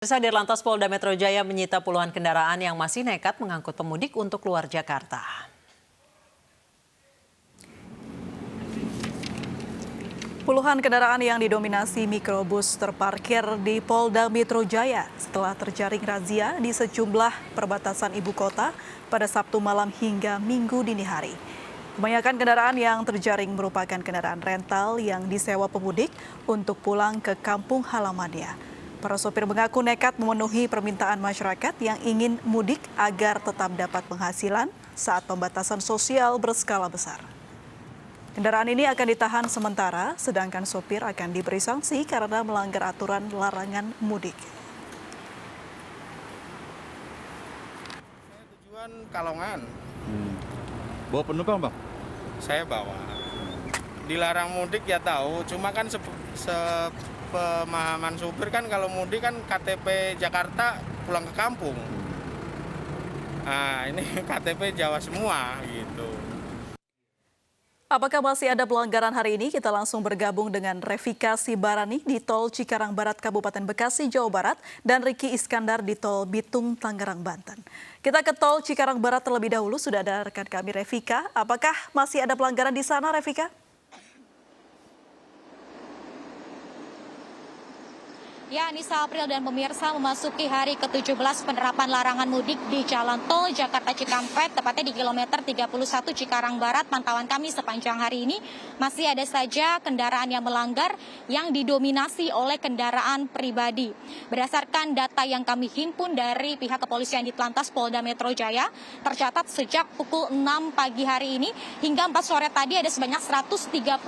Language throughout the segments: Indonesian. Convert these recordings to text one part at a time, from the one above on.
Pemirsa, Dirlantas Polda Metro Jaya menyita puluhan kendaraan yang masih nekat mengangkut pemudik untuk keluar Jakarta. Puluhan kendaraan yang didominasi mikrobus terparkir di Polda Metro Jaya setelah terjaring razia di sejumlah perbatasan ibu kota pada Sabtu malam hingga Minggu dini hari. Kebanyakan kendaraan yang terjaring merupakan kendaraan rental yang disewa pemudik untuk pulang ke kampung halamannya. Para sopir mengaku nekat memenuhi permintaan masyarakat yang ingin mudik agar tetap dapat penghasilan saat pembatasan sosial berskala besar. Kendaraan ini akan ditahan sementara, sedangkan sopir akan diberi sanksi karena melanggar aturan larangan mudik. Saya tujuan Kalongan. Bawa penumpang, Bang? Saya bawa. Dilarang mudik ya tahu, cuma kan pemahaman supir kan kalau mudik kan KTP Jakarta pulang ke kampung. Nah, ini KTP Jawa semua gitu. Apakah masih ada pelanggaran hari ini? Kita langsung bergabung dengan Revika Sibarani di Tol Cikarang Barat, Kabupaten Bekasi, Jawa Barat, dan Riki Iskandar di Tol Bitung, Tangerang, Banten. Kita ke Tol Cikarang Barat terlebih dahulu, sudah ada rekan kami Revika. Apakah masih ada pelanggaran di sana, Revika? Ya, Anissa, April dan pemirsa, memasuki hari ke-17 penerapan larangan mudik di Jalan Tol Jakarta Cikampek, tepatnya di kilometer 31 Cikarang Barat. Pantauan kami sepanjang hari ini masih ada saja kendaraan yang melanggar yang didominasi oleh kendaraan pribadi. Berdasarkan data yang kami himpun dari pihak kepolisian di Dirlantas Polda Metro Jaya, tercatat sejak pukul 6 pagi hari ini hingga 4 sore tadi ada sebanyak 139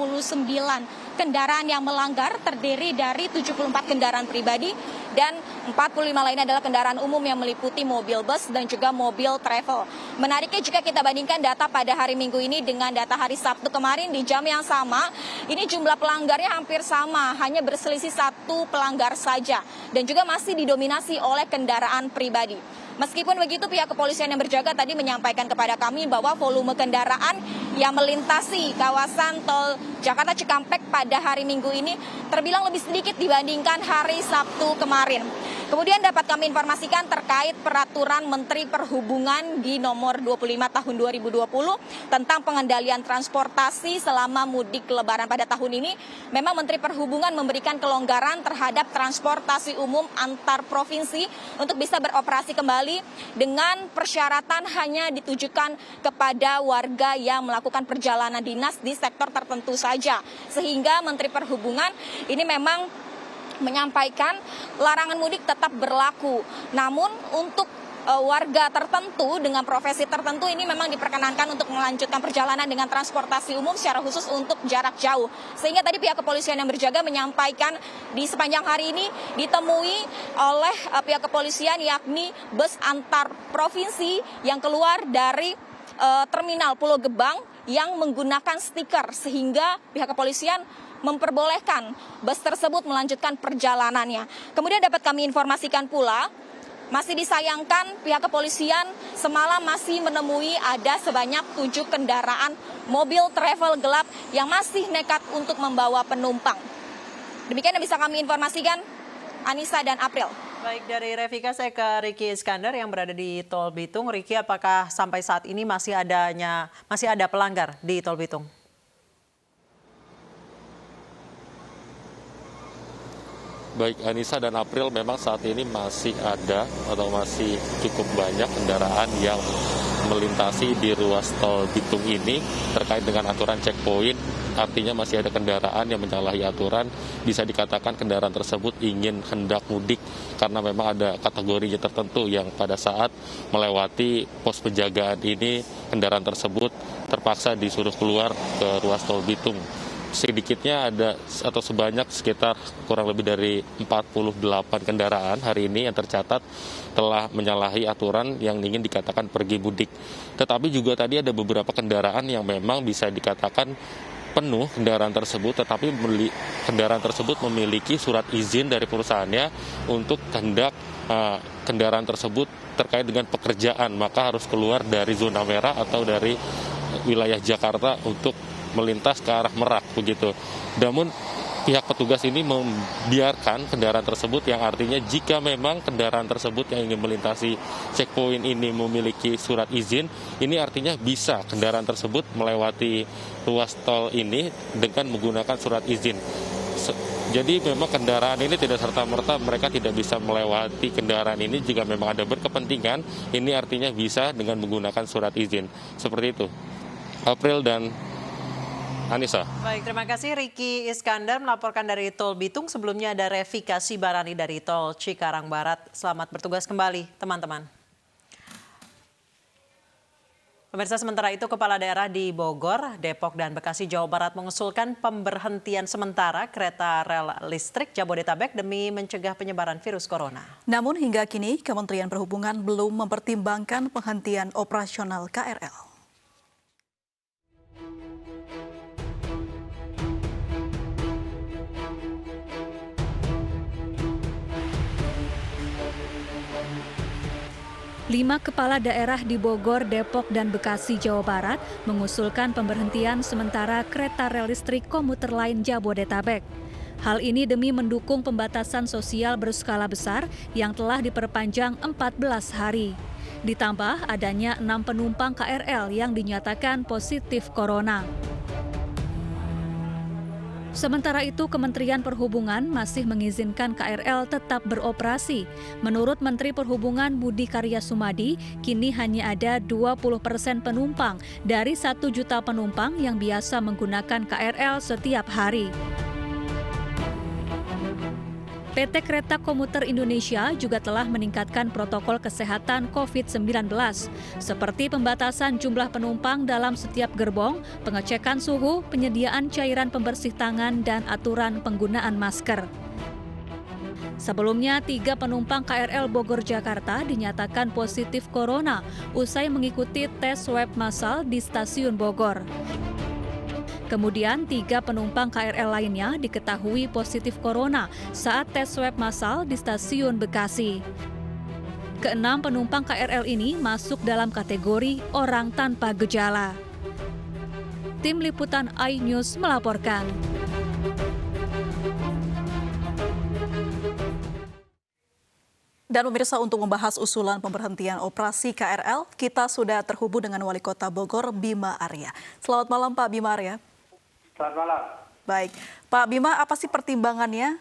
kendaraan yang melanggar, terdiri dari 74 kendaraan pribadi dan 45 lainnya adalah kendaraan umum yang meliputi mobil bus dan juga mobil travel. Menariknya jika kita bandingkan data pada hari Minggu ini dengan data hari Sabtu kemarin di jam yang sama, ini jumlah pelanggarnya hampir sama, hanya berselisih satu pelanggar saja dan juga masih didominasi oleh kendaraan pribadi. Meskipun begitu, pihak kepolisian yang berjaga tadi menyampaikan kepada kami bahwa volume kendaraan yang melintasi kawasan tol Jakarta Cikampek pada hari Minggu ini terbilang lebih sedikit dibandingkan hari Sabtu kemarin. Kemudian dapat kami informasikan terkait peraturan Menteri Perhubungan di nomor 25 tahun 2020 tentang pengendalian transportasi selama mudik Lebaran pada tahun ini. Memang Menteri Perhubungan memberikan kelonggaran terhadap transportasi umum antar provinsi untuk bisa beroperasi kembali dengan persyaratan hanya ditujukan kepada warga yang melakukan perjalanan dinas di sektor tertentu saja. Sehingga Menteri Perhubungan ini memang menyampaikan larangan mudik tetap berlaku. Namun untuk warga tertentu dengan profesi tertentu ini memang diperkenankan untuk melanjutkan perjalanan dengan transportasi umum secara khusus untuk jarak jauh. Sehingga tadi pihak kepolisian yang berjaga menyampaikan di sepanjang hari ini ditemui oleh pihak kepolisian yakni bus antar provinsi yang keluar dari terminal Pulau Gebang yang menggunakan stiker, sehingga pihak kepolisian memperbolehkan bus tersebut melanjutkan perjalanannya. Kemudian dapat kami informasikan pula, masih disayangkan pihak kepolisian semalam masih menemui ada sebanyak 7 kendaraan mobil travel gelap yang masih nekat untuk membawa penumpang. Demikian yang bisa kami informasikan, Anissa dan April. Baik, dari Revika saya ke Riki Iskandar yang berada di Tol Bitung. Riki, apakah sampai saat ini masih ada pelanggar di Tol Bitung? Baik Anissa dan April, memang saat ini masih ada atau masih cukup banyak kendaraan yang melintasi di ruas tol Bitung ini terkait dengan aturan checkpoint. Artinya masih ada kendaraan yang menyalahi aturan, bisa dikatakan kendaraan tersebut hendak mudik karena memang ada kategorinya tertentu yang pada saat melewati pos penjagaan ini kendaraan tersebut terpaksa disuruh keluar ke ruas tol Bitung. Sedikitnya ada atau sebanyak sekitar kurang lebih dari 48 kendaraan hari ini yang tercatat telah menyalahi aturan yang ingin dikatakan pergi mudik. Tetapi juga tadi ada beberapa kendaraan yang memang bisa dikatakan penuh kendaraan tersebut, tetapi kendaraan tersebut memiliki surat izin dari perusahaannya untuk kendaraan tersebut terkait dengan pekerjaan, maka harus keluar dari zona merah atau dari wilayah Jakarta untuk melintas ke arah Merak begitu. Namun pihak petugas ini membiarkan kendaraan tersebut, yang artinya jika memang kendaraan tersebut yang ingin melintasi checkpoint ini memiliki surat izin, ini artinya bisa kendaraan tersebut melewati ruas tol ini dengan menggunakan surat izin. Jadi memang kendaraan ini tidak serta-merta mereka tidak bisa melewati kendaraan ini jika memang ada berkepentingan, ini artinya bisa dengan menggunakan surat izin. Seperti itu. April dan Anissa. Baik, terima kasih Ricky Iskandar melaporkan dari Tol Bitung. Sebelumnya ada Revi Barani dari Tol Cikarang Barat. Selamat bertugas kembali, teman-teman. Pemirsa, sementara itu Kepala Daerah di Bogor, Depok, dan Bekasi, Jawa Barat mengusulkan pemberhentian sementara kereta rel listrik Jabodetabek demi mencegah penyebaran virus corona. Namun hingga kini Kementerian Perhubungan belum mempertimbangkan penghentian operasional KRL. Lima kepala daerah di Bogor, Depok, dan Bekasi, Jawa Barat mengusulkan pemberhentian sementara kereta rel listrik komuter lain Jabodetabek. Hal ini demi mendukung pembatasan sosial berskala besar yang telah diperpanjang 14 hari. Ditambah adanya 6 penumpang KRL yang dinyatakan positif corona. Sementara itu, Kementerian Perhubungan masih mengizinkan KRL tetap beroperasi. Menurut Menteri Perhubungan Budi Karya Sumadi, kini hanya ada 20% penumpang dari 1 juta penumpang yang biasa menggunakan KRL setiap hari. PT Kereta Komuter Indonesia juga telah meningkatkan protokol kesehatan COVID-19, seperti pembatasan jumlah penumpang dalam setiap gerbong, pengecekan suhu, penyediaan cairan pembersih tangan, dan aturan penggunaan masker. Sebelumnya, 3 penumpang KRL Bogor-Jakarta dinyatakan positif corona usai mengikuti tes swab massal di stasiun Bogor. Kemudian 3 penumpang KRL lainnya diketahui positif corona saat tes swab massal di stasiun Bekasi. Ke-6 penumpang KRL ini masuk dalam kategori orang tanpa gejala. Tim Liputan iNews melaporkan. Dan pemirsa, untuk membahas usulan pemberhentian operasi KRL, kita sudah terhubung dengan Wali Kota Bogor, Bima Arya. Selamat malam Pak Bima Arya. Selamat malam. Baik, Pak Bima, apa sih pertimbangannya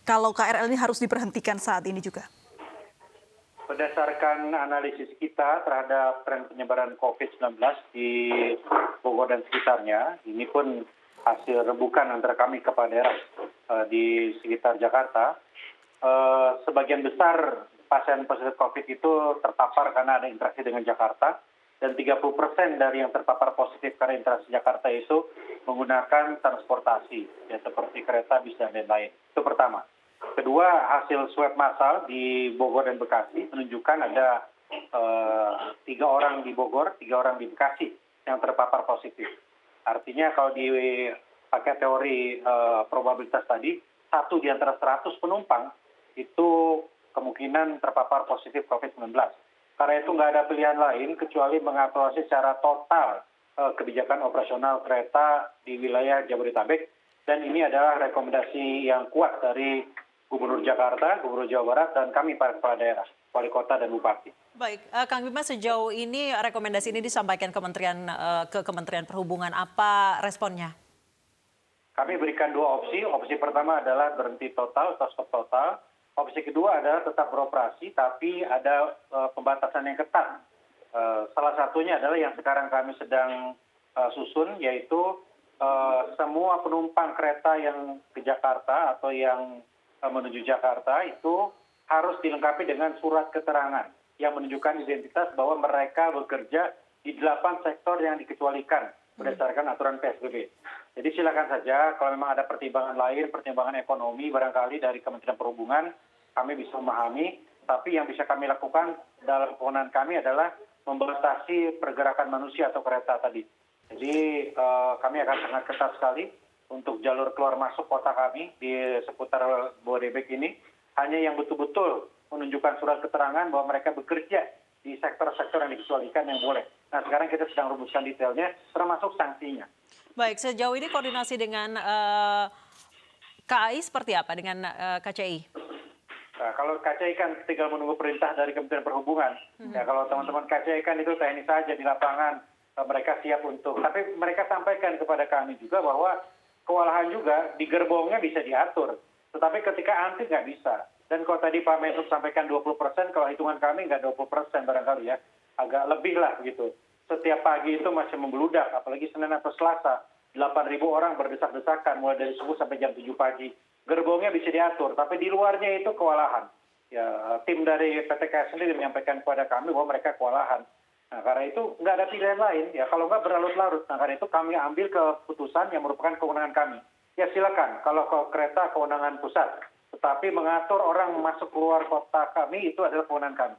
kalau KRL ini harus diberhentikan saat ini juga? Berdasarkan analisis kita terhadap tren penyebaran COVID-19 di Bogor dan sekitarnya, ini pun hasil rembukan antara kami kepala daerah di sekitar Jakarta, sebagian besar pasien positif COVID itu terpapar karena ada interaksi dengan Jakarta, dan 30% dari yang terpapar positif karena interaksi Jakarta itu menggunakan transportasi, ya, seperti kereta, bis, dan lain-lain. Itu pertama. Kedua, hasil swab massal di Bogor dan Bekasi menunjukkan ada 3 orang di Bogor, 3 orang di Bekasi yang terpapar positif. Artinya kalau dipakai teori probabilitas tadi, 1 di antara 100 penumpang itu kemungkinan terpapar positif COVID-19. Karena itu nggak ada pilihan lain kecuali mengevaluasi secara total kebijakan operasional kereta di wilayah Jabodetabek. Dan ini adalah rekomendasi yang kuat dari Gubernur Jakarta, Gubernur Jawa Barat, dan kami para kepala daerah, wali kota dan bupati. Baik, Kang Bima, sejauh ini rekomendasi ini disampaikan ke Kementerian Perhubungan. Apa responnya? Kami berikan 2 opsi. Opsi pertama adalah berhenti total atau stop total. Opsi kedua adalah tetap beroperasi, tapi ada pembatasan yang ketat. Salah satunya adalah yang sekarang kami sedang susun, yaitu semua penumpang kereta yang ke Jakarta atau yang menuju Jakarta itu harus dilengkapi dengan surat keterangan yang menunjukkan identitas bahwa mereka bekerja di 8 sektor yang dikecualikan berdasarkan aturan PSBB. Jadi silakan saja kalau memang ada pertimbangan lain, pertimbangan ekonomi barangkali dari Kementerian Perhubungan, kami bisa memahami, tapi yang bisa kami lakukan dalam kewenangan kami adalah membatasi pergerakan manusia atau kereta tadi. Jadi kami akan sangat ketat sekali untuk jalur keluar masuk kota kami di seputar Bodebek ini, hanya yang betul-betul menunjukkan surat keterangan bahwa mereka bekerja di sektor-sektor yang dikecualikan yang boleh. Nah, sekarang kita sedang rumuskan detailnya, termasuk sanksinya. Baik, sejauh ini koordinasi dengan KAI seperti apa dengan KCI? Nah, kalau KCI kan tinggal menunggu perintah dari Kementerian Perhubungan. Ya, kalau teman-teman KCI kan itu teknis saja di lapangan, mereka siap untuk. Tapi mereka sampaikan kepada kami juga bahwa kewalahan juga di gerbongnya bisa diatur. Tetapi ketika antri nggak bisa. Dan kalau tadi Pak Menhub sampaikan 20%, kalau hitungan kami nggak 20% barangkali ya. Agak lebih lah gitu. Setiap pagi itu masih membeludak, apalagi Senin atau Selasa. 8.000 orang berdesak-desakan mulai dari subuh sampai jam 7 pagi. Gerbongnya bisa diatur, tapi di luarnya itu kewalahan. Ya, tim dari PT KAI sendiri menyampaikan kepada kami bahwa mereka kewalahan. Nah, karena itu nggak ada pilihan lain. Ya, kalau nggak berlarut-larut. Nah, karena itu kami ambil keputusan yang merupakan kewenangan kami. Ya, silakan. Kalau ke kereta kewenangan pusat. Tetapi mengatur orang masuk keluar kota kami itu adalah kewenangan kami.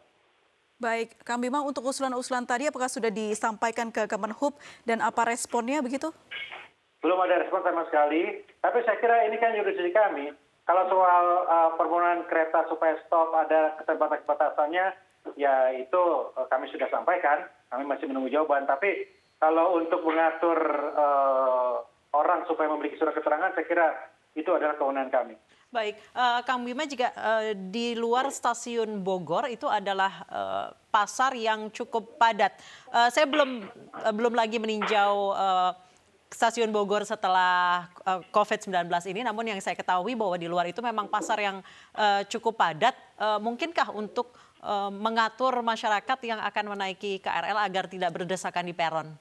Baik, Kang Bima, untuk usulan-usulan tadi apakah sudah disampaikan ke Kemenhub dan apa responnya begitu? Belum ada respon sama sekali, tapi saya kira ini kan jurisdiksi kami. Kalau soal permohonan kereta supaya stop ada keterbatasan-batasannya, ya itu kami sudah sampaikan, kami masih menunggu jawaban. Tapi kalau untuk mengatur orang supaya memiliki surat keterangan, saya kira itu adalah kewenangan kami. Baik, Kang Bima, jika di luar stasiun Bogor itu adalah pasar yang cukup padat. Saya belum lagi meninjau stasiun Bogor setelah COVID-19 ini, namun yang saya ketahui bahwa di luar itu memang pasar yang cukup padat. Mungkinkah untuk mengatur masyarakat yang akan menaiki KRL agar tidak berdesakan di peron?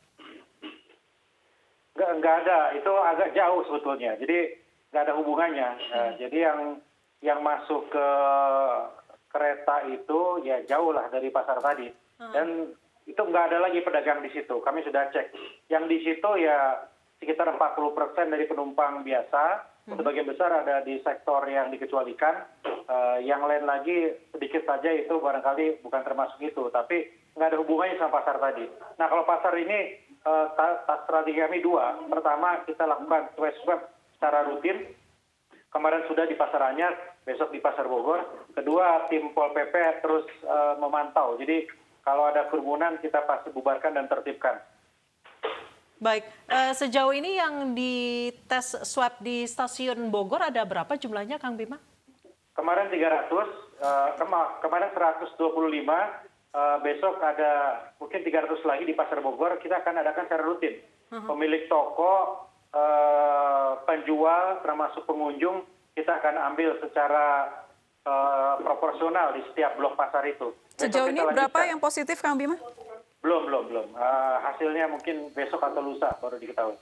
Nggak ada, itu agak jauh sebetulnya. Jadi nggak ada hubungannya. Jadi yang masuk ke kereta itu ya jauh lah dari pasar tadi. Dan itu nggak ada lagi pedagang di situ. Kami sudah cek. Yang di situ ya sekitar 40% dari penumpang biasa, sebagian besar ada di sektor yang dikecualikan, yang lain lagi sedikit saja itu barangkali bukan termasuk itu, tapi nggak ada hubungannya sama pasar tadi. Nah kalau pasar ini, strategi kami dua. Pertama, kita lakukan swab secara rutin, kemarin sudah di Pasar Anyar, besok di Pasar Bogor. Kedua, tim Pol PP terus memantau, jadi kalau ada kerumunan kita pasti bubarkan dan tertibkan. Baik, sejauh ini yang dites swab di stasiun Bogor ada berapa jumlahnya, Kang Bima? Kemarin 300, kemarin 125, besok ada mungkin 300 lagi di Pasar Bogor. Kita akan adakan secara rutin. Pemilik toko, penjual, termasuk pengunjung, kita akan ambil secara proporsional di setiap blok pasar itu. Sejauh ini berapa yang positif, Kang Bima? Belum. Hasilnya mungkin besok atau lusa baru diketahui.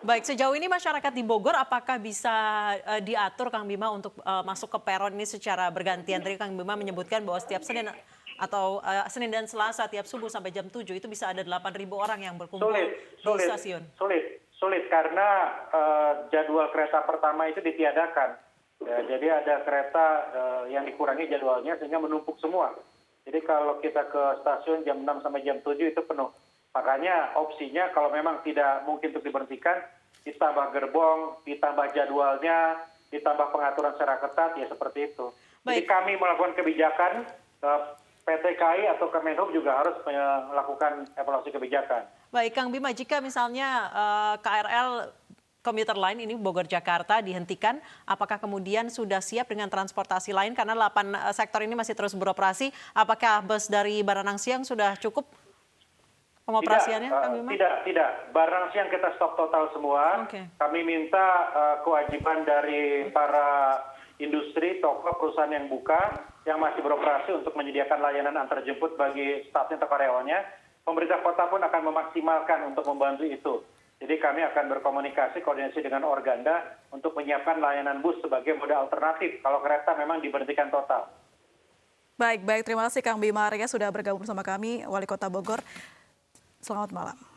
Baik, sejauh ini masyarakat di Bogor apakah bisa diatur, Kang Bima, untuk masuk ke peron ini secara bergantian? Tadi Kang Bima menyebutkan bahwa setiap Senin atau Senin dan Selasa tiap subuh sampai jam 7 itu bisa ada 8.000 orang yang berkumpul di stasiun. Sulit karena jadwal kereta pertama itu ditiadakan. Ya, jadi ada kereta yang dikurangi jadwalnya sehingga menumpuk semua. Jadi kalau kita ke stasiun jam 6 sampai jam 7 itu penuh. Makanya opsinya kalau memang tidak mungkin untuk diberhentikan, ditambah gerbong, ditambah jadwalnya, ditambah pengaturan secara ketat, ya seperti itu. Baik. Jadi kami melakukan kebijakan, PT KAI atau Kemenhub juga harus melakukan evaluasi kebijakan. Baik, Kang Bima, jika misalnya KRL komuter lain ini Bogor-Jakarta dihentikan, apakah kemudian sudah siap dengan transportasi lain? Karena 8 sektor ini masih terus beroperasi. Apakah bus dari Baranang Siang sudah cukup pengoperasiannya, Kang Bima? Tidak. Baranang Siang kita stop total semua. Okay. Kami minta kewajiban dari para industri, toko, perusahaan yang buka, yang masih beroperasi untuk menyediakan layanan antarjemput bagi stafnya atau karyawannya. Pemerintah kota pun akan memaksimalkan untuk membantu itu. Jadi kami akan berkomunikasi, koordinasi dengan Organda untuk menyiapkan layanan bus sebagai moda alternatif kalau kereta memang diberhentikan total. Baik. Terima kasih Kang Bima Arya sudah bergabung bersama kami, Wali Kota Bogor. Selamat malam.